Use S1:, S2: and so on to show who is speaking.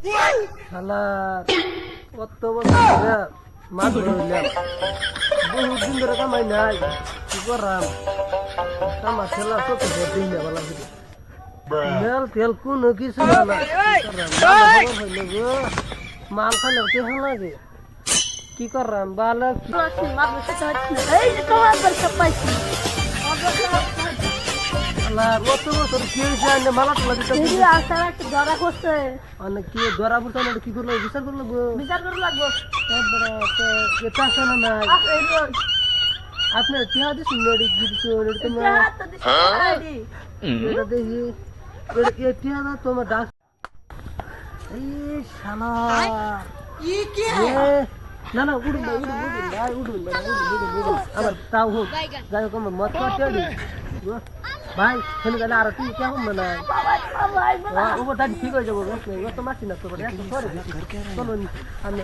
S1: শালা কত বছর ধরে মাছ ধরলাম, বহুত দিন ধরে কামাই নাই, কি করাম? কামা ঠেলা চোখ দিন বেলা ফিরে মেল তেল কোনো কিছু না, মাল খালে টেহা লাগে, কি করাম? বালা কত বছর কি হয়েছে? মালা টোলা দিতে অনেক কি ধরা পড়ছে না, কি করলো? বিচার করলো নাই আপনার টিহা দিচ্ছি দেখি টিহা তোমার ডাক এই শালা না না উঠুন ভাই, উঠুন আমার তাও হোক, যাই হোক আমার মত ভাই ফেলে গেলে আর তুই কেমন না ওপর দাঁড়িয়ে ঠিক হয়ে যাবো, তো মারছি না তো চলুন আমরা